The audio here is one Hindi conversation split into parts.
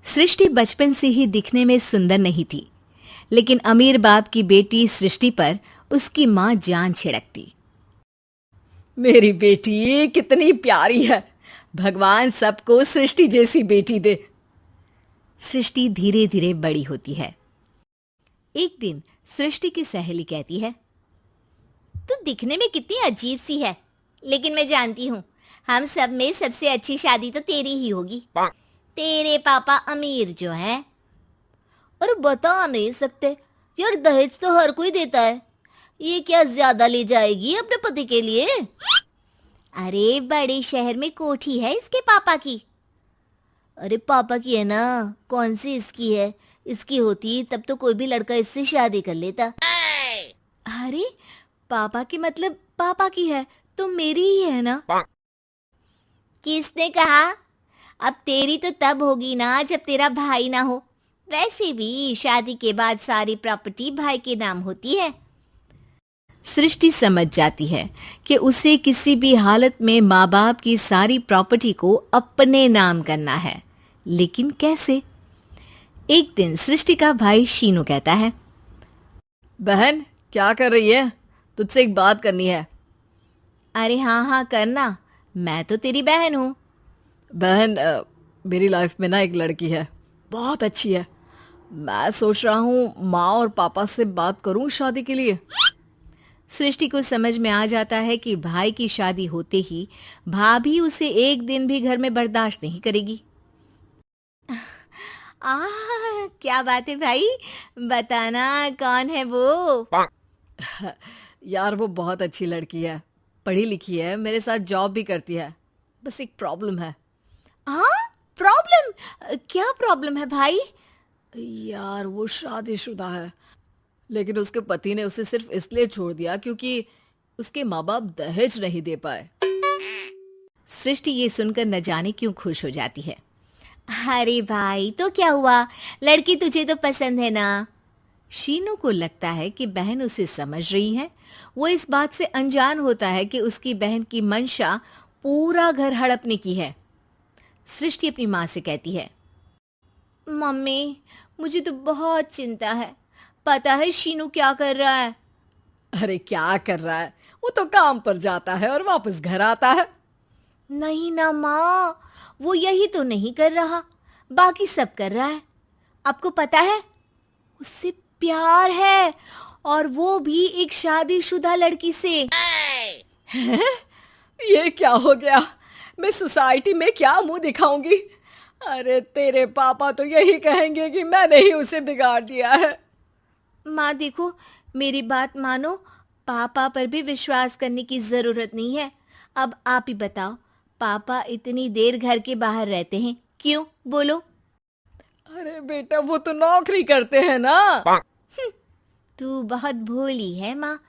सृष्टि बचपन से ही दिखने में सुंदर नहीं थी, लेकिन अमीर बाप की बेटी सृष्टि पर उसकी माँ जान छिड़कती। मेरी बेटी कितनी प्यारी है, भगवान सबको सृष्टि जैसी बेटी दे। सृष्टि धीरे धीरे बड़ी होती है। एक दिन सृष्टि की सहेली कहती है, तू दिखने में कितनी अजीब सी है, लेकिन मैं जानती हूँ हम सब में सबसे अच्छी शादी तो तेरी ही होगी। तेरे पापा अमीर जो है। और बता नहीं सकते यार, दहेज तो हर कोई देता है, ये क्या ज्यादा ले जाएगी अपने पति के लिए? अरे बड़े शहर में कोठी है इसके पापा की। अरे पापा की है ना, कौन सी इसकी है? इसकी होती तब तो कोई भी लड़का इससे शादी कर लेता। अरे पापा की मतलब पापा की है तो मेरी ही है ना? किसने कहा? अब तेरी तो तब होगी ना जब तेरा भाई ना हो। वैसे भी शादी के बाद सारी प्रॉपर्टी भाई के नाम होती है। सृष्टि समझ जाती है कि उसे किसी भी हालत में माँ बाप की सारी प्रॉपर्टी को अपने नाम करना है, लेकिन कैसे? एक दिन सृष्टि का भाई शीनू कहता है, बहन क्या कर रही है? तुझसे एक बात करनी है। अरे हाँ हाँ करना, मैं तो तेरी बहन हूँ। बहन मेरी लाइफ में ना एक लड़की है, बहुत अच्छी है। मैं सोच रहा हूँ माँ और पापा से बात करूँ शादी के लिए। सृष्टि को समझ में आ जाता है कि भाई की शादी होते ही भाभी उसे एक दिन भी घर में बर्दाश्त नहीं करेगी। क्या बात है भाई, बताना कौन है वो? यार वो बहुत अच्छी लड़की है, पढ़ी लिखी है, मेरे साथ जॉब भी करती है। बस एक प्रॉब्लम है। प्रॉब्लम? क्या प्रॉब्लम है भाई? यार वो शादीशुदा है, लेकिन उसके पति ने उसे सिर्फ इसलिए छोड़ दिया क्योंकि उसके माँ बाप दहेज नहीं दे पाए। सृष्टि ये सुनकर न जाने क्यों खुश हो जाती है। अरे भाई तो क्या हुआ, लड़की तुझे तो पसंद है ना? शीनू को लगता है कि बहन उसे समझ रही है। वो इस बात से अनजान होता है कि उसकी बहन की मंशा पूरा घर हड़पने की है। सृष्टि अपनी माँ से कहती है, मम्मी मुझे तो बहुत चिंता है। पता है शीनू क्या कर रहा है? अरे क्या कर रहा है? वो तो काम पर जाता है और वापस घर आता है। नहीं ना माँ, वो यही तो नहीं कर रहा, बाकी सब कर रहा है। आपको पता है उससे प्यार है, और वो भी एक शादीशुदा लड़की से। ये क्या हो गया? मैं सोसाइटी में क्या मुंह दिखाऊंगी? अरे तेरे पापा तो यही कहेंगे कि मैंने ही उसे बिगाड़ दिया है। माँ देखो, मेरी बात मानो, पापा पर भी विश्वास करने की जरूरत नहीं है। अब आप ही बताओ, पापा इतनी देर घर के बाहर रहते हैं क्यों? बोलो। अरे बेटा वो तो नौकरी करते हैं ना। तू बहुत भोली है माँ।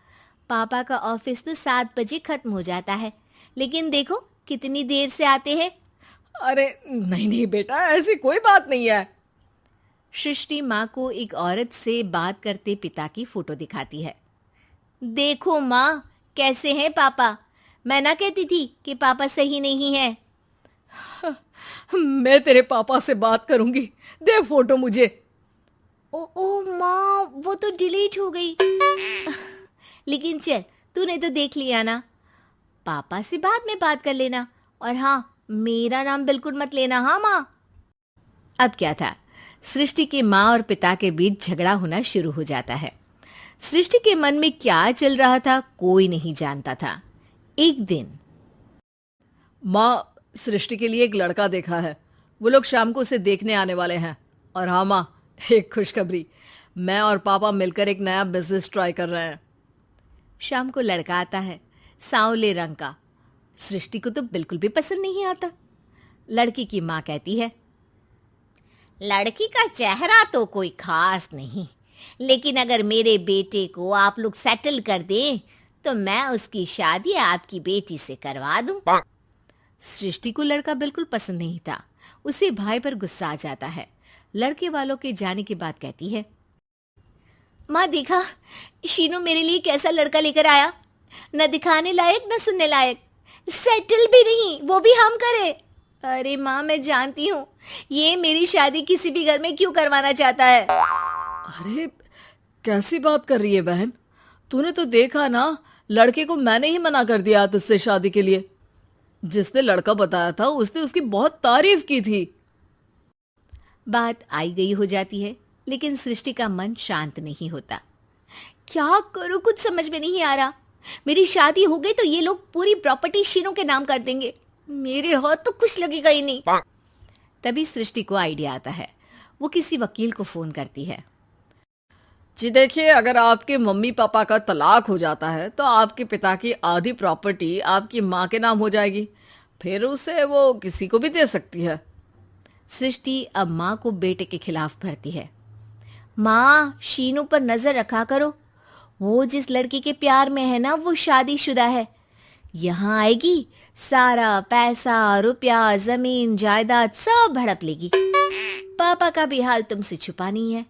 पापा का ऑफिस तो 7 बजे खत्म हो जाता है, लेकिन देखो कितनी देर से आते हैं। अरे नहीं नहीं बेटा, ऐसी कोई बात नहीं है। सृष्टि माँ को एक औरत से बात करते पिता की फोटो दिखाती है। देखो माँ, कैसे हैं पापा? मैं ना कहती थी कि पापा सही नहीं है। मैं तेरे पापा से बात करूंगी, दे फोटो मुझे। ओ माँ, वो तो डिलीट हो गई। लेकिन चल, तूने तो देख लिया ना। पापा से बाद में बात कर लेना, और हाँ, मेरा नाम बिल्कुल मत लेना। हाँ माँ। अब क्या था, सृष्टि के माँ और पिता के बीच झगड़ा होना शुरू हो जाता है। सृष्टि के मन में क्या चल रहा था कोई नहीं जानता था। एक दिन, माँ सृष्टि के लिए एक लड़का देखा है, वो लोग शाम को उसे देखने आने वाले हैं। और हाँ माँ, एक खुशखबरी, मैं और पापा मिलकर एक नया बिजनेस ट्राई कर रहे हैं। शाम को लड़का आता है, सांवले रंग का। सृष्टि को तो बिल्कुल भी पसंद नहीं आता। लड़की की माँ कहती है, लड़की का चेहरा तो कोई खास नहीं, लेकिन अगर मेरे बेटे को आप लोग सेटल कर दें तो मैं उसकी शादी आपकी बेटी से करवा दूं। सृष्टि को लड़का बिल्कुल पसंद नहीं था। उसे भाई पर गुस्सा आ जाता है। लड़के वालों के जाने के बाद कहती है, माँ देखा, शीनू मेरे लिए कैसा लड़का लेकर आया, न दिखाने लायक न सुनने लायक, सेटल भी नहीं, वो भी हम करे। अरे माँ, मैं जानती हूँ ये मेरी शादी किसी भी घर में क्यों करवाना चाहता है। अरे कैसी बात कर रही है बहन? तूने तो देखा ना, लड़के को मैंने ही मना कर दिया तुझसे शादी के लिए। जिसने लड़का बताया था उसने उसकी बहुत तारीफ की थी। बात आई गई हो जाती है, लेकिन सृष्टि का मन शांत नहीं होता। क्या करूं, कुछ समझ में नहीं आ रहा। मेरी शादी हो गई तो ये लोग पूरी प्रॉपर्टी शीनू के नाम कर देंगे, मेरे हाथ तो कुछ लगेगा ही नहीं। तभी सृष्टि को आइडिया आता है। वो किसी वकील को फोन करती है। जी देखिए, अगर आपके मम्मी पापा का तलाक हो जाता है तो आपके पिता की आधी प्रॉपर्टी आपकी माँ के नाम हो जाएगी, फिर उसे वो किसी को भी दे सकती है। सृष्टि अब माँ को बेटे के खिलाफ भरती है। माँ, शीनू पर नजर रखा करो, वो जिस लड़की के प्यार में है ना वो शादीशुदा है। यहाँ आएगी, सारा पैसा रुपया जमीन जायदाद सब हड़प लेगी। पापा का भी हाल तुमसे छुपा नहीं है।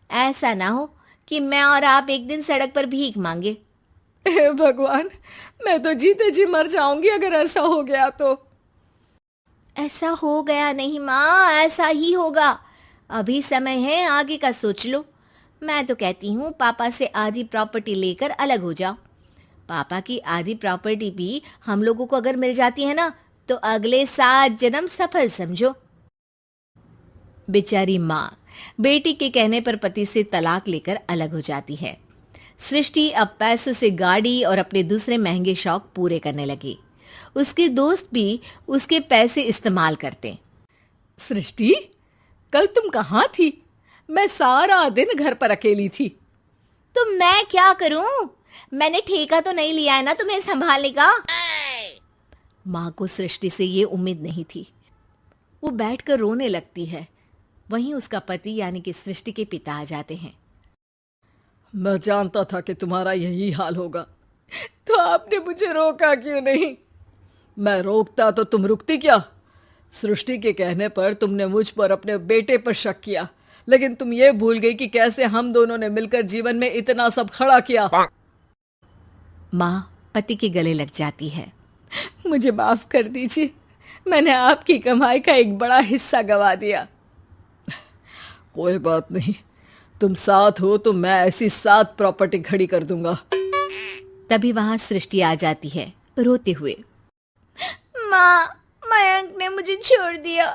ऐसा ना हो कि मैं और आप एक दिन सड़क पर भीख मांगे। हे भगवान, मैं तो जीते जी मर जाऊंगी अगर ऐसा हो गया तो। ऐसा हो गया नहीं माँ, ऐसा ही होगा। अभी समय है, आगे का सोच लो। मैं तो कहती हूँ पापा से आधी प्रॉपर्टी लेकर अलग हो जाओ। पापा की आधी प्रॉपर्टी भी हम लोगों को अगर मिल जाती है ना तो अगले 7 जन्म सफल समझो। बेचारी माँ बेटी के कहने पर पति से तलाक लेकर अलग हो जाती है। सृष्टि अब पैसों से गाड़ी और अपने दूसरे महंगे शौक पूरे करने लगी। उसके दोस्त भी उसके पैसे इस्तेमाल करते। सृष्टि, कल तुम कहाँ थी? मैं सारा दिन घर पर अकेली थी। तो मैं क्या करूं? मैंने ठेका तो नहीं लिया है ना तुम्हें संभालने का। माँ को सृष्टि से ये उम्मीद नहीं थी। वो बैठकर रोने लगती है। वहीं उसका पति यानी कि सृष्टि के पिता आ जाते हैं। मैं जानता था कि तुम्हारा यही हाल होगा, तो आपने मुझे रोका क्यों नहीं? मैं रोकता तो तुम रुकती क्या? सृष्टि के कहने पर तुमने मुझ पर अपने बेटे पर शक किया, लेकिन तुम ये भूल गई कि कैसे हम दोनों ने मिलकर जीवन में इतना सब खड़ा किया। माँ पति के गले लग जाती है। मुझे माफ कर दीजिए, मैंने आपकी कमाई का एक बड़ा हिस्सा गवा दिया। कोई बात नहीं, तुम साथ हो तो मैं ऐसी 7 प्रॉपर्टी खड़ी कर दूंगा। तभी वहां सृष्टि आ जाती है रोते हुए। माँ, मयंक ने मुझे छोड़ दिया।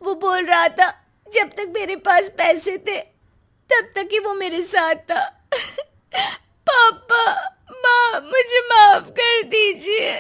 वो बोल रहा था जब तक मेरे पास पैसे थे तब तक ही वो मेरे साथ था। पापा, माँ, मुझे माफ कर दीजिए।